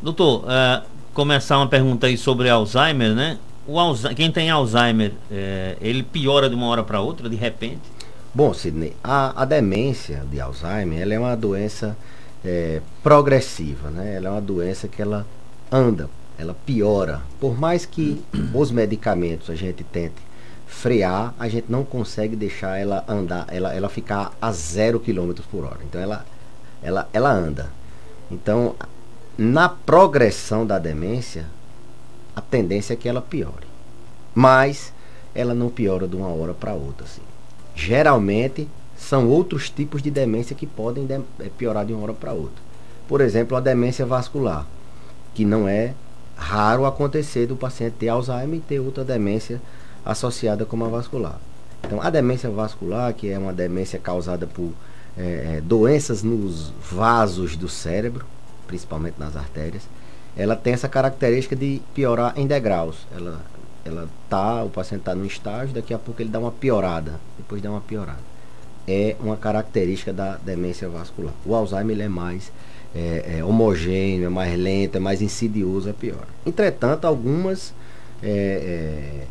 Doutor, começar uma pergunta aí sobre Alzheimer, né? Quem tem Alzheimer, ele piora de uma hora para outra, de repente? Bom, Sidney, a demência de Alzheimer, ela é uma doença progressiva, né? Ela é uma doença que ela anda, ela piora. Por mais que os medicamentos a gente tente frear, a gente não consegue deixar ela andar, ela ficar a 0 km/h. Então ela anda. Então, na progressão da demência, a tendência é que ela piore. Mas ela não piora de uma hora para outra, assim. Geralmente são outros tipos de demência que podem piorar de uma hora para outra. Por exemplo, a demência vascular, que não é raro acontecer do paciente ter Alzheimer e ter outra demência associada como a vascular. Então, a demência vascular, que é uma demência causada por doenças nos vasos do cérebro, principalmente nas artérias, ela tem essa característica de piorar em degraus. O paciente está num estágio, daqui a pouco ele dá uma piorada, depois dá uma piorada. É uma característica da demência vascular. O Alzheimer ele é mais homogêneo, é mais lento, é mais insidioso, é pior. Entretanto, algumas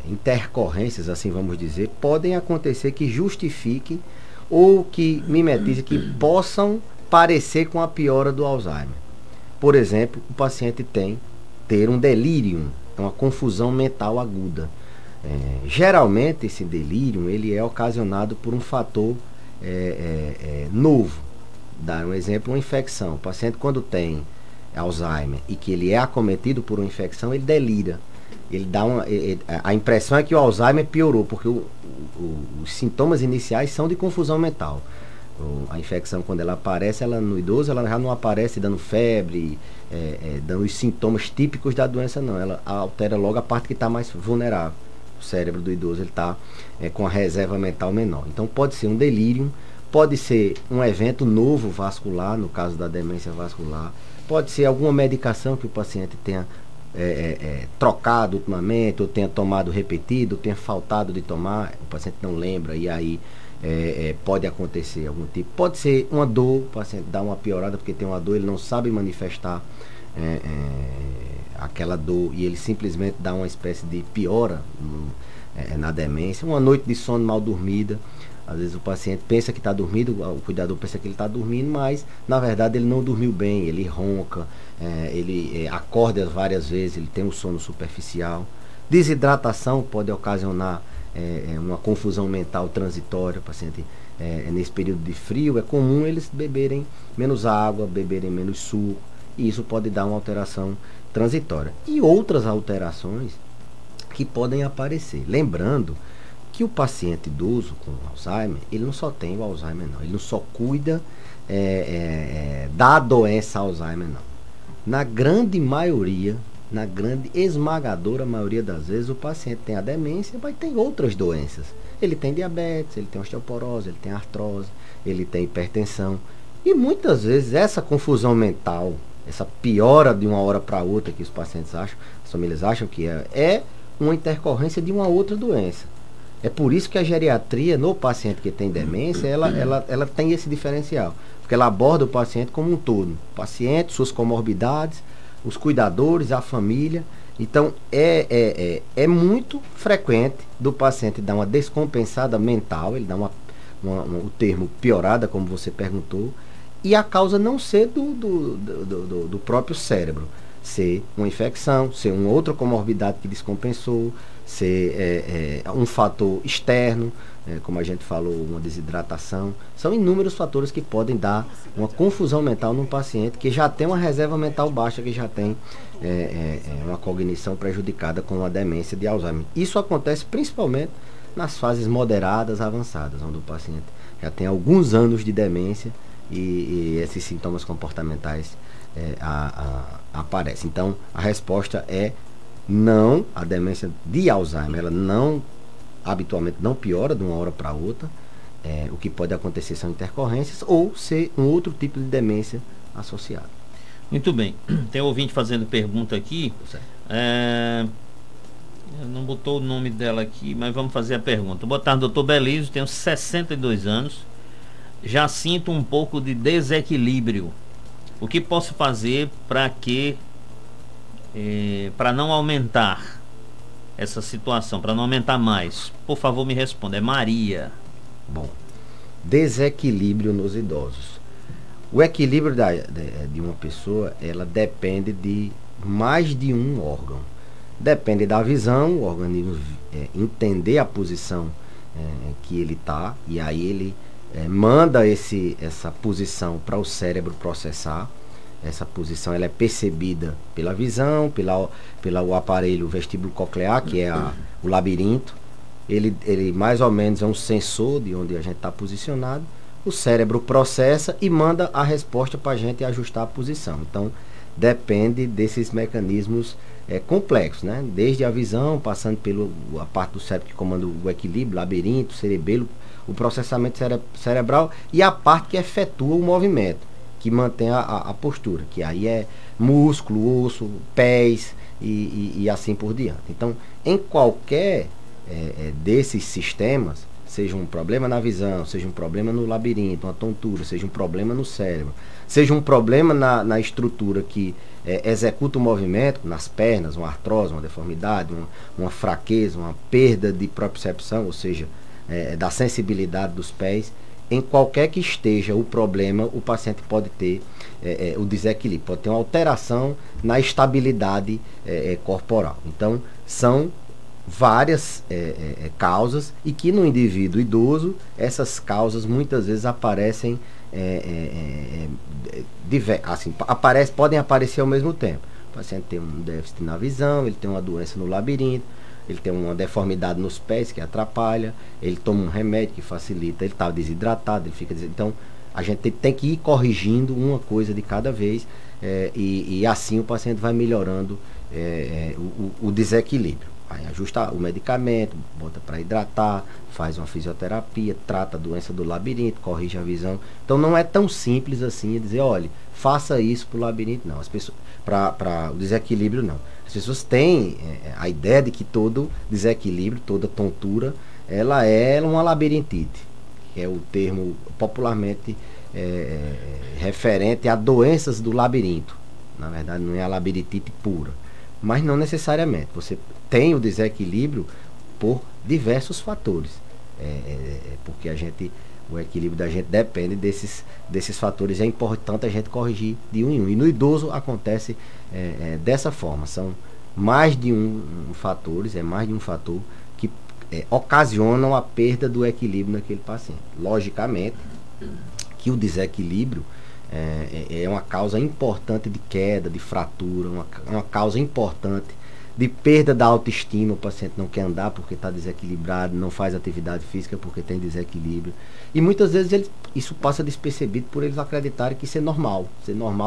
intercorrências, assim vamos dizer, podem acontecer que justifiquem ou que mimetizem, que possam parecer com a piora do Alzheimer. Por exemplo, o paciente ter um delírio, uma confusão mental aguda. Geralmente esse delírio ele é ocasionado por um fator novo. Dar um exemplo, uma infecção. O paciente, quando tem Alzheimer e que ele é acometido por uma infecção, ele delira. Ele dá a impressão é que o Alzheimer piorou, porque os sintomas iniciais são de confusão mental. A infecção, quando ela aparece, no idoso, ela já não aparece dando febre, dando os sintomas típicos da doença, não. Ela altera logo a parte que está mais vulnerável. O cérebro do idoso está com a reserva mental menor. Então pode ser um delírio, pode ser um evento novo vascular, no caso da demência vascular, pode ser alguma medicação que o paciente tenha trocado ultimamente, ou tenha tomado repetido, ou tenha faltado de tomar, o paciente não lembra, e aí pode acontecer algum tipo. Pode ser uma dor, o paciente dá uma piorada porque tem uma dor, ele não sabe manifestar aquela dor e ele simplesmente dá uma espécie de piora na demência. Uma noite de sono mal dormida, às vezes o paciente pensa que está dormindo, o cuidador pensa que ele está dormindo, mas na verdade ele não dormiu bem, ele ronca, ele acorda várias vezes, ele tem um sono superficial. Desidratação pode ocasionar uma confusão mental transitória. O paciente, nesse período de frio, é comum eles beberem menos água, beberem menos suco, e isso pode dar uma alteração transitória. E outras alterações que podem aparecer. Lembrando que o paciente idoso com Alzheimer, ele não só tem o Alzheimer, não. Ele não só cuida da doença Alzheimer, não. Na grande maioria, na grande esmagadora maioria das vezes, o paciente tem a demência, mas tem outras doenças. Ele tem diabetes, ele tem osteoporose, ele tem artrose, ele tem hipertensão. E muitas vezes essa confusão mental, essa piora de uma hora para outra que os pacientes acham, as famílias acham que é uma intercorrência de uma outra doença. É por isso que a geriatria, no paciente que tem demência, ela tem esse diferencial. Porque ela aborda o paciente como um todo. O paciente, suas comorbidades, os cuidadores, a família. Então, é muito frequente do paciente dar uma descompensada mental, ele dá o termo piorada, como você perguntou, e a causa não ser do próprio cérebro, ser uma infecção, ser uma outra comorbidade que descompensou, ser um fator externo, como a gente falou, uma desidratação. São inúmeros fatores que podem dar uma confusão mental num paciente que já tem uma reserva mental baixa, que já tem uma cognição prejudicada com a demência de Alzheimer. Isso acontece principalmente nas fases moderadas, avançadas, onde o paciente já tem alguns anos de demência e esses sintomas comportamentais aparecem. Então, a resposta é não. A demência de Alzheimer, ela não, habitualmente não piora de uma hora para outra. O que pode acontecer são intercorrências ou ser um outro tipo de demência associado. Muito bem. Tem um ouvinte fazendo pergunta aqui. Não botou o nome dela aqui, mas vamos fazer a pergunta. Boa tarde, doutor Belísio. Tenho 62 anos. Já sinto um pouco de desequilíbrio. O que posso fazer para que para não aumentar essa situação, para não aumentar mais? Por favor, me responda. É Maria. Bom, desequilíbrio nos idosos. O equilíbrio de uma pessoa, ela depende de mais de um órgão. Depende da visão, o organismo entender a posição que ele está, e aí ele manda essa posição para o cérebro processar. Essa posição ela é percebida pela visão, pelo aparelho vestíbulo coclear, que é o labirinto. Ele mais ou menos é um sensor de onde a gente está posicionado. O cérebro processa e manda a resposta para a gente ajustar a posição. Então, depende desses mecanismos complexos, né? Desde a visão, passando pela parte do cérebro que comanda o equilíbrio, labirinto, cerebelo, o processamento cerebral e a parte que efetua o movimento, que mantém a postura, que aí é músculo, osso, pés e assim por diante. Então, em qualquer desses sistemas, seja um problema na visão, seja um problema no labirinto, uma tontura, seja um problema no cérebro, seja um problema na estrutura que executa o movimento, nas pernas, uma artrose, uma deformidade, uma fraqueza, uma perda de propriocepção, ou seja, da sensibilidade dos pés, em qualquer que esteja o problema, o paciente pode ter o desequilíbrio, pode ter uma alteração na estabilidade corporal. Então, são várias causas, e que no indivíduo idoso, essas causas muitas vezes aparecem, podem aparecer ao mesmo tempo. O paciente tem um déficit na visão, ele tem uma doença no labirinto, ele tem uma deformidade nos pés que atrapalha, ele toma um remédio que facilita, ele está desidratado, ele fica então a gente tem que ir corrigindo uma coisa de cada vez, e assim o paciente vai melhorando o desequilíbrio. Aí ajusta o medicamento, bota para hidratar, faz uma fisioterapia, trata a doença do labirinto, corrige a visão. Então não é tão simples assim dizer, olha, faça isso para o labirinto, não. As pessoas, para o desequilíbrio, não. As pessoas têm a ideia de que todo desequilíbrio, toda tontura, ela é uma labirintite, que é o termo popularmente referente a doenças do labirinto. Na verdade, não é a labirintite pura, mas não necessariamente. Você tem o desequilíbrio por diversos fatores, porque o equilíbrio da gente depende desses fatores. É importante a gente corrigir de um em um, e no idoso acontece dessa forma. São mais de fatores, mais de um fator que ocasionam a perda do equilíbrio naquele paciente. Logicamente que o desequilíbrio é uma causa importante de queda, de fratura, uma causa importante de perda da autoestima. O paciente não quer andar porque está desequilibrado, não faz atividade física porque tem desequilíbrio. E muitas vezes isso passa despercebido por eles acreditarem que isso é normal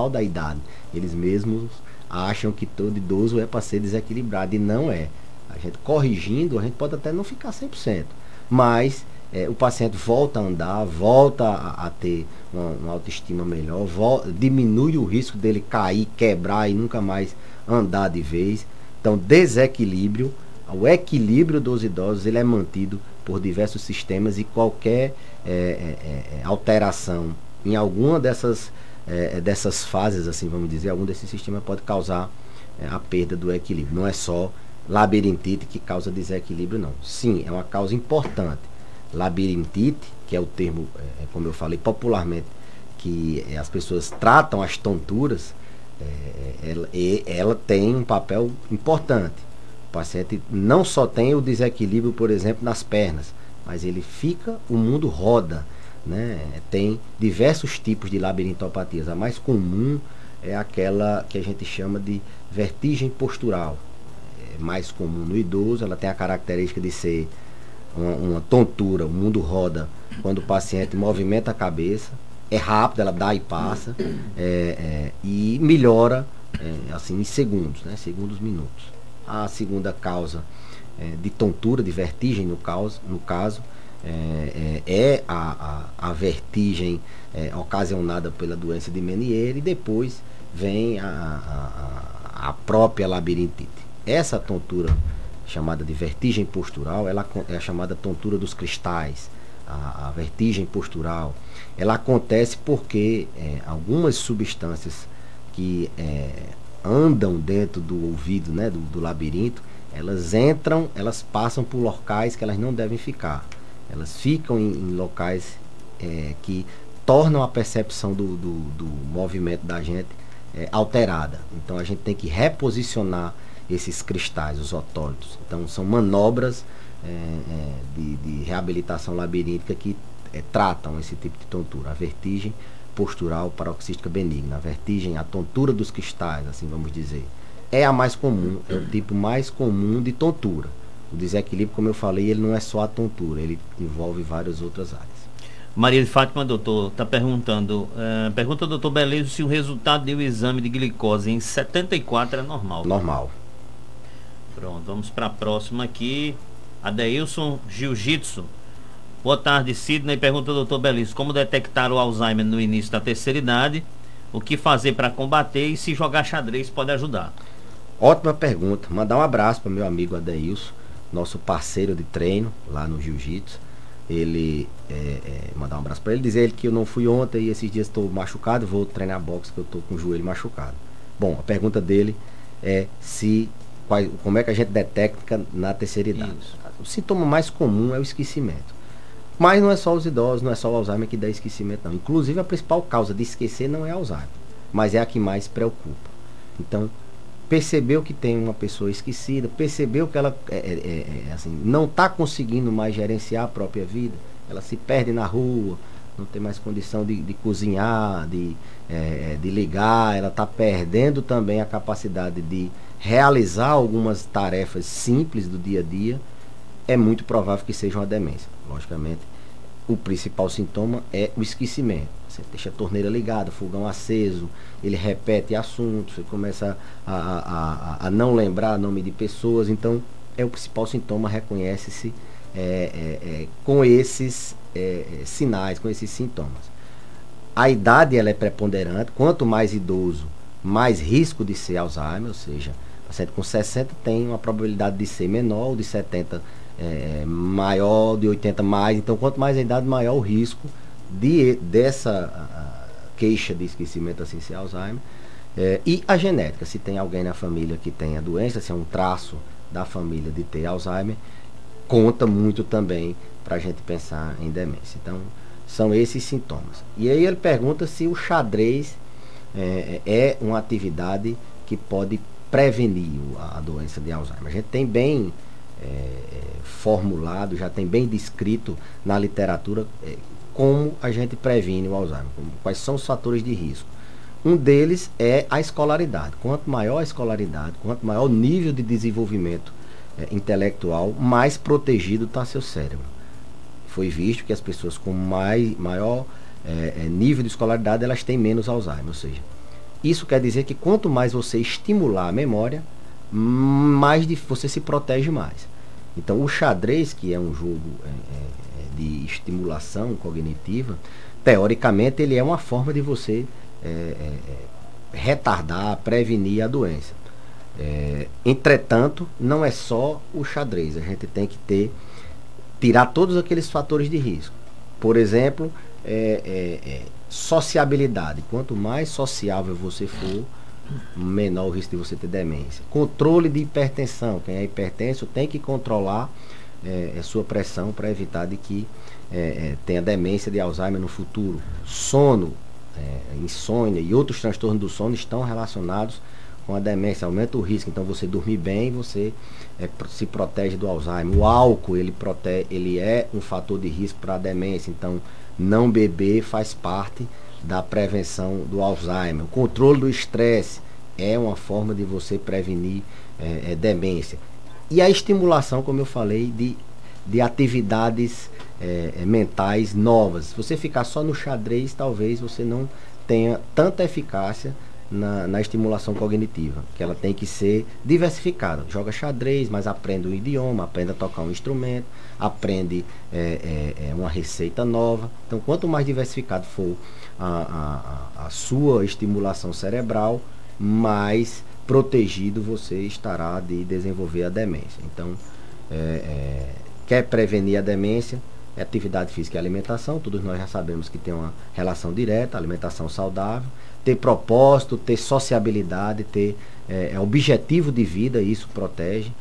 da idade. Eles mesmos acham que todo idoso é para ser desequilibrado, e não é. A gente corrigindo, a gente pode até não ficar 100%, mas o paciente volta a andar, volta a ter uma autoestima melhor, diminui o risco dele cair, quebrar e nunca mais andar de vez. Então, desequilíbrio, o equilíbrio dos idosos, ele é mantido por diversos sistemas, e qualquer alteração em alguma dessas fases, assim vamos dizer, algum desses sistemas pode causar a perda do equilíbrio. Não é só labirintite que causa desequilíbrio, não. Sim, é uma causa importante. Labirintite, que é o termo, como eu falei popularmente, que as pessoas tratam as tonturas, ela tem um papel importante. O paciente não só tem o desequilíbrio, por exemplo, nas pernas, mas o mundo roda, né? Tem diversos tipos de labirintopatias. A mais comum é aquela que a gente chama de vertigem postural. É mais comum no idoso, ela tem a característica de ser uma tontura, o mundo roda quando o paciente movimenta a cabeça. É rápido, ela dá e passa, e melhora assim em segundos, né? Segundos, minutos. A segunda causa de tontura, de vertigem no caso, é a vertigem ocasionada pela doença de Meniere, e depois vem a própria labirintite. Essa tontura chamada de vertigem postural, ela é a chamada tontura dos cristais. A vertigem postural, ela acontece porque algumas substâncias que andam dentro do ouvido, né, do labirinto, elas entram, elas passam por locais que elas não devem ficar. Elas ficam em locais que tornam a percepção do movimento da gente alterada. Então a gente tem que reposicionar esses cristais, os otólitos. Então são manobras de reabilitação labiríntica que tratam esse tipo de tontura. A vertigem postural paroxística benigna, a vertigem, a tontura dos cristais, assim vamos dizer, é a mais comum, é o tipo mais comum de tontura. O desequilíbrio, como eu falei, ele não é só a tontura, ele envolve várias outras áreas. Maria de Fátima, doutor, está perguntando, pergunta ao doutor Beleza se o resultado do exame de glicose em 74 é normal. Normal. Pronto, vamos para a próxima aqui. Adeilson Jiu-Jitsu. Boa tarde, Sidney. Pergunta ao doutor Beleza como detectar o Alzheimer no início da terceira idade, o que fazer para combater e se jogar xadrez pode ajudar. Ótima pergunta. Mandar um abraço para meu amigo Adeilson, nosso parceiro de treino lá no Jiu-Jitsu. Ele mandar um abraço para ele, dizer que eu não fui ontem e esses dias estou machucado, vou treinar boxe que eu estou com o joelho machucado. Bom, a pergunta dele é como é que a gente detecta na terceira idade. Isso. O sintoma mais comum é o esquecimento. Mas não é só os idosos, não é só o Alzheimer que dá esquecimento, não. Inclusive a principal causa de esquecer não é Alzheimer, mas é a que mais preocupa. Então, percebeu que tem uma pessoa esquecida, percebeu que ela assim, não está conseguindo mais gerenciar a própria vida, ela se perde na rua, não tem mais condição de cozinhar, de ligar, ela está perdendo também a capacidade de realizar algumas tarefas simples do dia a dia, é muito provável que seja uma demência. Logicamente, o principal sintoma é o esquecimento. Você deixa a torneira ligada, fogão aceso, ele repete assuntos, você começa a não lembrar nome de pessoas. Então, é o principal sintoma, reconhece-se com esses sinais, com esses sintomas. A idade ela é preponderante, quanto mais idoso, mais risco de ser Alzheimer, ou seja, o paciente com 60 tem uma probabilidade de ser menor, o de 70 maior, de 80 mais. Então, quanto mais a idade, maior o risco dessa queixa de esquecimento, assim, ser Alzheimer. E a genética, se tem alguém na família que tem a doença, se é um traço da família de ter Alzheimer, conta muito também para a gente pensar em demência. Então, são esses sintomas. E aí ele pergunta se o xadrez é uma atividade que pode prevenir a doença de Alzheimer. A gente tem bem formulado, já tem bem descrito na literatura como a gente previne o Alzheimer, quais são os fatores de risco. Um deles é a escolaridade. Quanto maior a escolaridade, quanto maior o nível de desenvolvimento intelectual, mais protegido está seu cérebro. Foi visto que as pessoas com maior nível de escolaridade, elas têm menos Alzheimer. Ou seja, isso quer dizer que quanto mais você estimular a memória, mais você se protege mais. Então, o xadrez, que é um jogo de estimulação cognitiva, teoricamente ele é uma forma de você retardar, prevenir a doença. Entretanto, não é só o xadrez, a gente tem que tirar todos aqueles fatores de risco. Por exemplo, sociabilidade. Quanto mais sociável você for, menor o risco de você ter demência. Controle de hipertensão. Quem é hipertenso tem que controlar sua pressão para evitar de que tenha demência de Alzheimer no futuro. Sono, insônia e outros transtornos do sono estão relacionados com a demência, aumenta o risco. Então, você dormir bem, você se protege do Alzheimer. O álcool, ele é um fator de risco para a demência. Então, não beber faz parte da prevenção do Alzheimer. O controle do estresse é uma forma de você prevenir demência. E a estimulação, como eu falei, de atividades mentais novas. Se você ficar só no xadrez, talvez você não tenha tanta eficácia na estimulação cognitiva, que ela tem que ser diversificada. Joga xadrez, mas aprende um idioma, aprende a tocar um instrumento, aprende uma receita nova. Então, quanto mais diversificado for a sua estimulação cerebral, mais protegido você estará de desenvolver a demência. Então, quer prevenir a demência, atividade física e alimentação. Todos nós já sabemos que tem uma relação direta, alimentação saudável, ter propósito, ter sociabilidade, ter objetivo de vida, isso protege.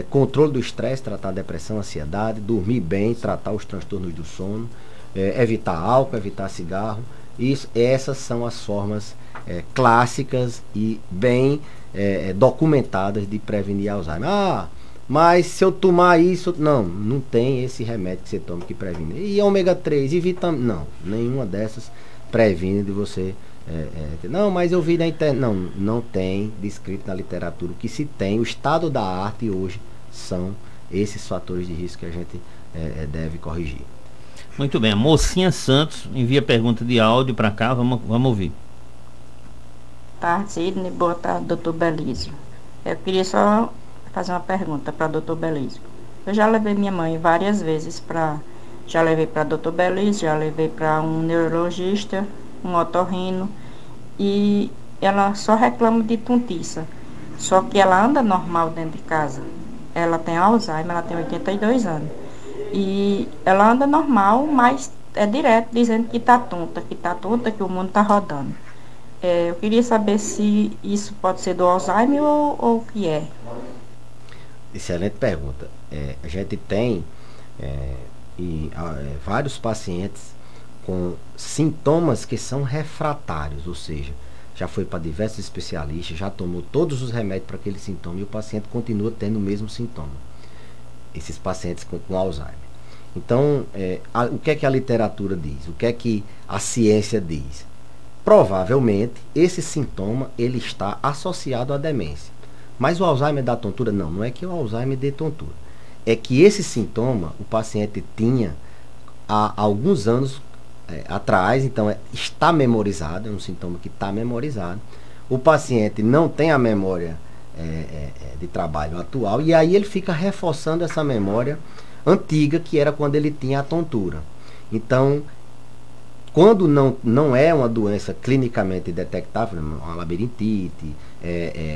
Controle do estresse, tratar depressão, ansiedade, dormir bem, tratar os transtornos do sono, evitar álcool, evitar cigarro. Essas são as formas clássicas e bem documentadas de prevenir Alzheimer. Mas se eu tomar isso, não tem esse remédio que você toma que previne. E ômega 3 e vitamina, não, nenhuma dessas previne de você. Não, mas eu vi na internet. Não tem descrito na literatura. O que se tem, o estado da arte hoje, são esses fatores de risco que a gente deve corrigir. Muito bem, a Mocinha Santos envia pergunta de áudio para cá, vamos ouvir. Boa tarde, Sidney. Boa tarde, doutor Belísio. Eu queria só fazer uma pergunta para doutor Belísio. Eu já levei minha mãe várias vezes já levei para doutor Belísio, já levei para um neurologista, um otorrino, e ela só reclama de tontiça. Só que ela anda normal dentro de casa. Ela tem Alzheimer, ela tem 82 anos. E ela anda normal, mas é direto dizendo que tá tonta, que o mundo tá rodando. Eu queria saber se isso pode ser do Alzheimer ou o que é. Excelente pergunta. A gente tem vários pacientes com sintomas que são refratários, ou seja, já foi para diversos especialistas, já tomou todos os remédios para aquele sintoma e o paciente continua tendo o mesmo sintoma. Esses pacientes com Alzheimer. Então, o que é que a literatura diz? O que é que a ciência diz? Provavelmente, esse sintoma ele está associado à demência. Mas o Alzheimer dá tontura? Não é que o Alzheimer dê tontura. É que esse sintoma o paciente tinha há alguns anos atrás, então está memorizado, é um sintoma que está memorizado. O paciente não tem a memória de trabalho atual e aí ele fica reforçando essa memória antiga, que era quando ele tinha a tontura. Então, quando não é uma doença clinicamente detectável, uma labirintite,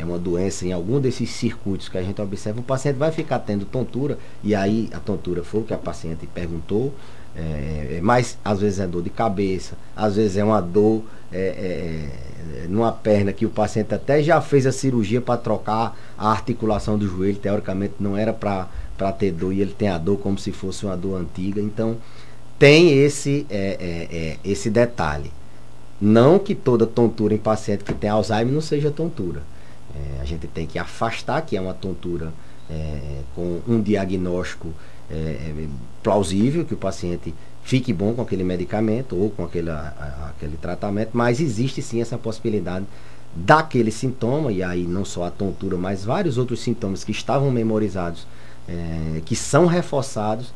uma doença em algum desses circuitos que a gente observa, o paciente vai ficar tendo tontura, e aí a tontura foi o que a paciente perguntou, mas às vezes é dor de cabeça, às vezes é uma dor numa perna que o paciente até já fez a cirurgia para trocar a articulação do joelho, teoricamente não era para ter dor, e ele tem a dor como se fosse uma dor antiga. Então tem esse detalhe. Não que toda tontura em paciente que tem Alzheimer não seja tontura. A gente tem que afastar que é uma tontura com um diagnóstico plausível, que o paciente fique bom com aquele medicamento ou com aquele tratamento, mas existe sim essa possibilidade daquele sintoma, e aí não só a tontura, mas vários outros sintomas que estavam memorizados, que são reforçados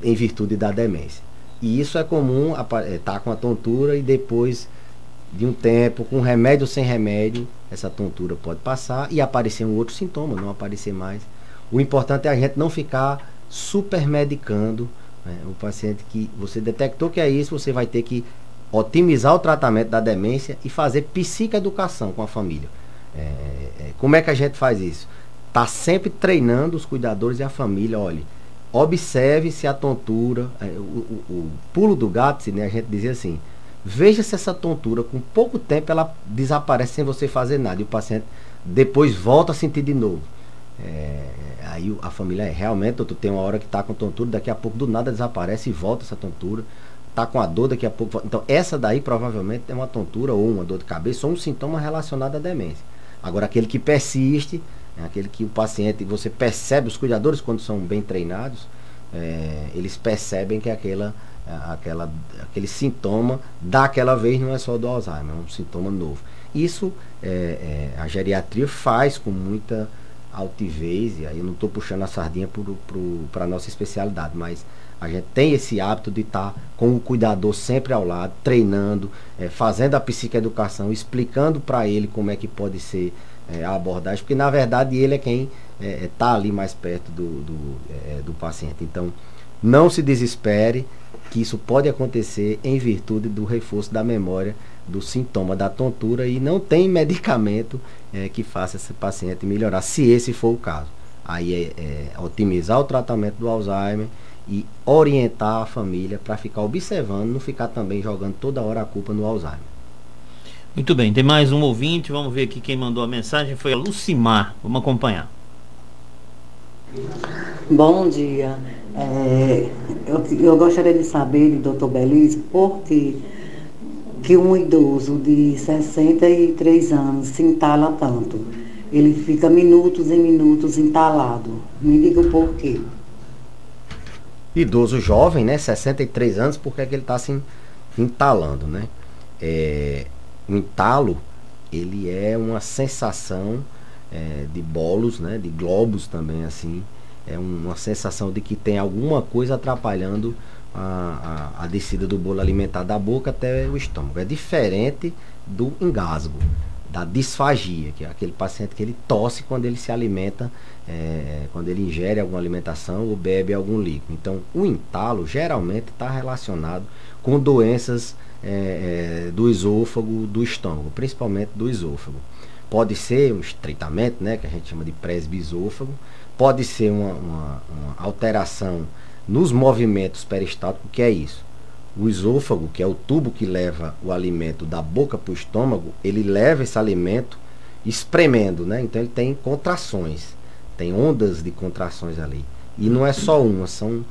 em virtude da demência. E isso é comum, tá com a tontura e depois de um tempo, com remédio ou sem remédio, essa tontura pode passar e aparecer um outro sintoma, não aparecer mais. O importante é a gente não ficar supermedicando o paciente. Que você detectou que é isso, você vai ter que otimizar o tratamento da demência e fazer psicoeducação com a família. Como é que a gente faz isso? Tá sempre treinando os cuidadores e a família. Olha, observe se a tontura, o pulo do gato, né, a gente dizia assim, veja se essa tontura com pouco tempo ela desaparece sem você fazer nada, e o paciente depois volta a sentir de novo. Aí a família realmente, doutor, tem uma hora que está com tontura, daqui a pouco do nada desaparece e volta essa tontura, está com a dor, daqui a pouco. Então essa daí provavelmente é uma tontura ou uma dor de cabeça ou um sintoma relacionado à demência. Agora aquele que persiste, aquele que o paciente, você percebe, os cuidadores quando são bem treinados, eles percebem que aquele sintoma daquela vez não é só do Alzheimer, é um sintoma novo. Isso a geriatria faz com muita altivez, e aí eu não estou puxando a sardinha para a nossa especialidade, mas a gente tem esse hábito de estar com o cuidador sempre ao lado, treinando, fazendo a psicoeducação, explicando para ele como é que pode ser a abordagem, porque na verdade ele é quem está ali mais perto do paciente. Então não se desespere, que isso pode acontecer em virtude do reforço da memória do sintoma da tontura, e não tem medicamento que faça esse paciente melhorar, se esse for o caso. Aí otimizar o tratamento do Alzheimer e orientar a família para ficar observando, não ficar também jogando toda hora a culpa no Alzheimer. Muito bem, tem mais um ouvinte, vamos ver aqui quem mandou a mensagem, foi a Lucimar, vamos acompanhar. Bom dia. Eu gostaria de saber do Dr. Belíssimo por que um idoso de 63 anos se entala tanto. Ele fica minutos e minutos entalado. Me diga o porquê. Idoso jovem, né? 63 anos, por que é que ele está se entalando, né? O entalo, ele é uma sensação de bolos, né? De globos também, assim. É uma sensação de que tem alguma coisa atrapalhando a descida do bolo alimentar da boca até o estômago. É diferente do engasgo, da disfagia, que é aquele paciente que ele tosse quando ele se alimenta, quando ele ingere alguma alimentação ou bebe algum líquido. Então, o entalo geralmente está relacionado com doenças do esôfago, do estômago, principalmente do esôfago. Pode ser um estreitamento, né, que a gente chama de presbiesôfago, pode ser uma alteração nos movimentos peristálticos, que é isso. O esôfago, que é o tubo que leva o alimento da boca para o estômago, ele leva esse alimento espremendo, né? Então ele tem contrações, tem ondas de contrações ali. E não é só uma, são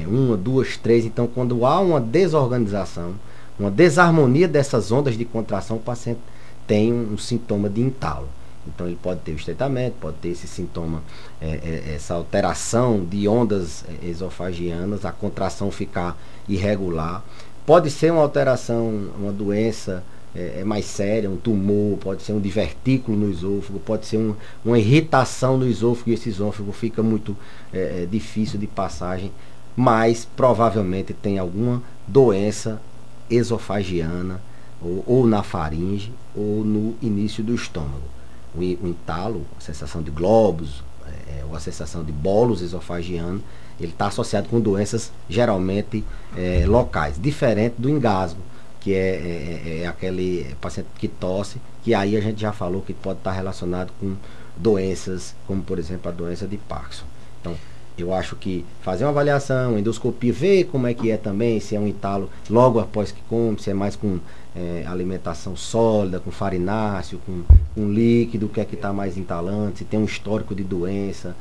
uma, duas, três. Então quando há uma desorganização, uma desarmonia dessas ondas de contração, o paciente tem um sintoma de entalo. Então ele pode ter o estreitamento, pode ter esse sintoma, essa alteração de ondas esofagianas, a contração ficar irregular. Pode ser uma alteração, uma doença mais séria, um tumor, pode ser um divertículo no esôfago, pode ser uma irritação no esôfago e esse esôfago fica muito difícil de passagem, mas provavelmente tem alguma doença esofagiana ou na faringe ou no início do estômago. O entalo, a sensação de globos, ou a sensação de bolos esofagianos, ele está associado com doenças geralmente locais, diferente do engasgo, que é aquele paciente que tosse, que aí a gente já falou que pode estar relacionado com doenças, como por exemplo a doença de Parkinson. Então, eu acho que fazer uma avaliação, endoscopia, ver como é que é também, se é um entalo logo após que come, se é mais com alimentação sólida, com farináceo, com líquido, o que é que está mais entalando, se tem um histórico de doença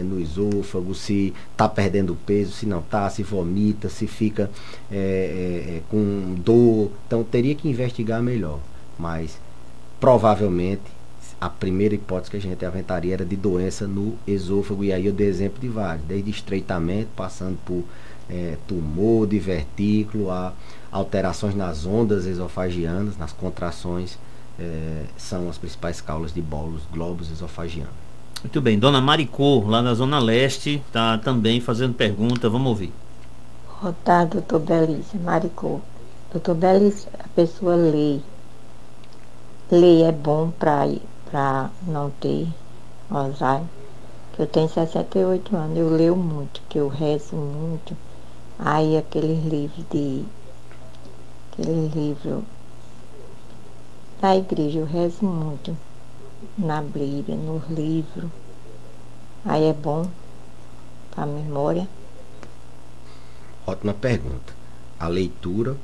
no esôfago, se está perdendo peso, se não está, se vomita, se fica com dor. Então teria que investigar melhor, mas provavelmente a primeira hipótese que a gente aventaria era de doença no esôfago, e aí eu dei exemplo de vários, desde estreitamento, passando por tumor, divertículo, a alterações nas ondas esofagianas, nas contrações, são as principais causas de bolos, globos esofagianos. Muito bem, Dona Maricô, lá na Zona Leste, está também fazendo pergunta, vamos ouvir. Boa tarde, doutor Belício, Maricô. Doutor Belício, a pessoa lê. Ler é bom para não ter Alzheimer. Eu tenho 68 anos, eu leio muito, que eu rezo muito. Aí aqueles livros da igreja, eu rezo muito. Na Bíblia, nos livros. Aí é bom para a memória. Ótima pergunta. A leitura,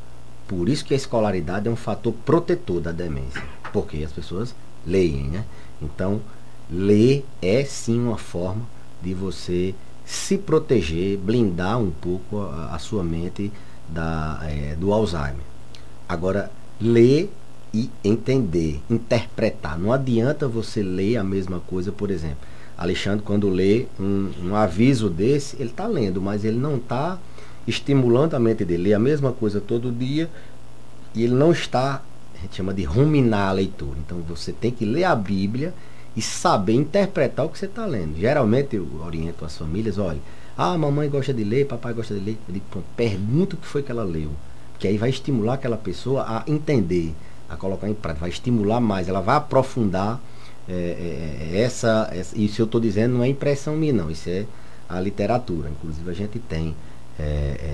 por isso que a escolaridade é um fator protetor da demência, porque as pessoas leem, né? Então, ler é sim uma forma de você se proteger, blindar um pouco a sua mente do Alzheimer. Agora, ler e entender, interpretar. Não adianta você ler a mesma coisa, por exemplo. Alexandre, quando lê um aviso desse, ele está lendo, mas ele não está estimulando a mente dele. Lê a mesma coisa todo dia e ele não está, a gente chama de ruminar a leitura. Então você tem que ler a Bíblia e saber interpretar o que você está lendo. Geralmente eu oriento as famílias, olha, mamãe gosta de ler, papai gosta de ler. Eu digo, pronto, pergunta o que foi que ela leu. Que aí vai estimular aquela pessoa a entender, a colocar em prática, vai estimular mais, ela vai aprofundar isso eu estou dizendo não é impressão minha não, isso é a literatura. Inclusive a gente tem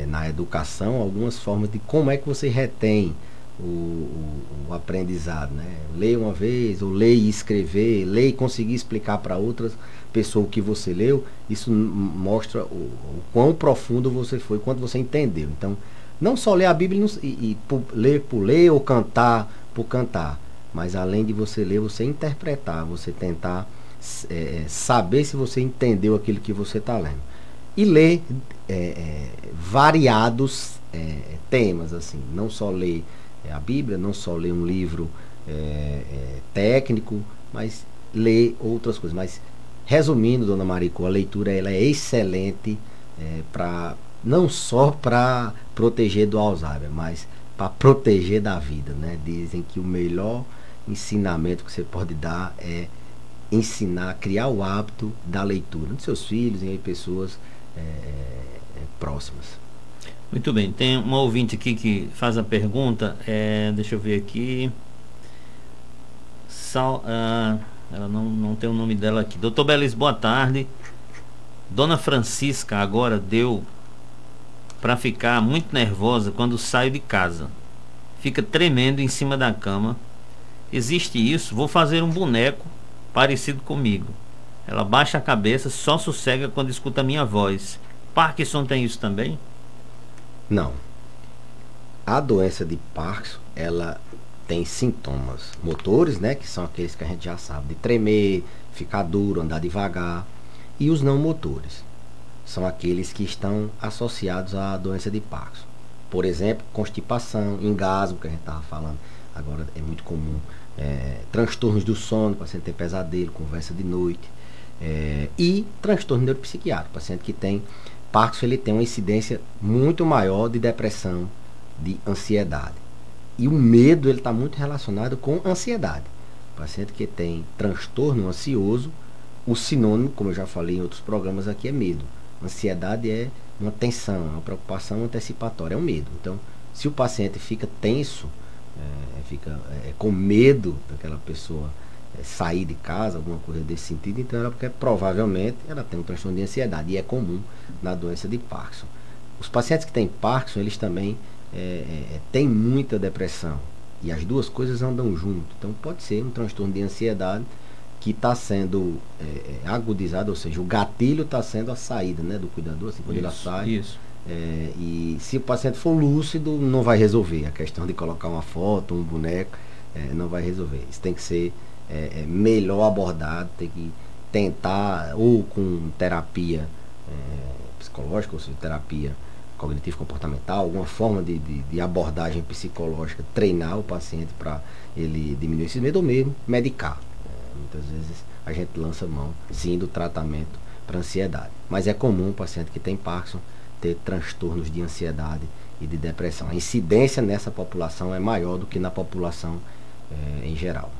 na educação algumas formas de como é que você retém o aprendizado, né? Ler uma vez, ou ler e escrever, ler e conseguir explicar para outras pessoas o que você leu, isso mostra o quão profundo você foi, quanto você entendeu. Então, não só ler a Bíblia ler por ler ou cantar por cantar, mas além de você ler, você interpretar, você tentar saber se você entendeu aquilo que você está lendo. E ler variados temas, assim, não só ler a Bíblia, não só ler um livro técnico, mas ler outras coisas. Mas, resumindo, dona Maricô, a leitura ela é excelente não só para proteger do Alzheimer, mas para proteger da vida, né? Dizem que o melhor ensinamento que você pode dar é ensinar, criar o hábito da leitura nos seus filhos e em pessoas próximas. Muito bem, tem uma ouvinte aqui que faz a pergunta, deixa eu ver aqui, ela não tem o nome dela aqui. Doutor Belis, boa tarde. Dona Francisca agora deu para ficar muito nervosa quando saio de casa, fica tremendo em cima da cama. Existe isso? Vou fazer um boneco parecido comigo. Ela baixa a cabeça, só sossega quando escuta a minha voz. Parkinson tem isso também? Não. A doença de Parkinson, ela tem sintomas motores, né, que são aqueles que a gente já sabe, de tremer, ficar duro, andar devagar. E os não motores são aqueles que estão associados à doença de Parkinson. Por exemplo, constipação, engasgo, que a gente estava falando. Agora é muito comum. Transtornos do sono, o paciente tem pesadelo, conversa de noite. E transtorno neuropsiquiátrico. O paciente que tem Parkinson, ele tem uma incidência muito maior de depressão, de ansiedade. E o medo, ele está muito relacionado com ansiedade. O paciente que tem transtorno ansioso, o sinônimo, como eu já falei em outros programas aqui, é medo. Ansiedade é uma tensão, uma preocupação antecipatória, é um medo. Então, se o paciente fica tenso, fica com medo daquela pessoa sair de casa, alguma coisa desse sentido, então provavelmente ela tem um transtorno de ansiedade, e é comum na doença de Parkinson. Os pacientes que têm Parkinson, eles também têm muita depressão, e as duas coisas andam junto. Então pode ser um transtorno de ansiedade que está sendo agudizado, ou seja, o gatilho está sendo a saída, né, do cuidador, assim, quando ele sai. Isso. E se o paciente for lúcido, não vai resolver. A questão de colocar uma foto, um boneco, não vai resolver. Isso tem que ser melhor abordado, tem que tentar, ou com terapia psicológica, ou seja, terapia cognitivo-comportamental, alguma forma de abordagem psicológica, treinar o paciente para ele diminuir esse medo, ou mesmo medicar. Muitas vezes a gente lança mão, sim, do tratamento para ansiedade. Mas é comum o paciente que tem Parkinson ter transtornos de ansiedade e de depressão. A incidência nessa população é maior do que na população em geral.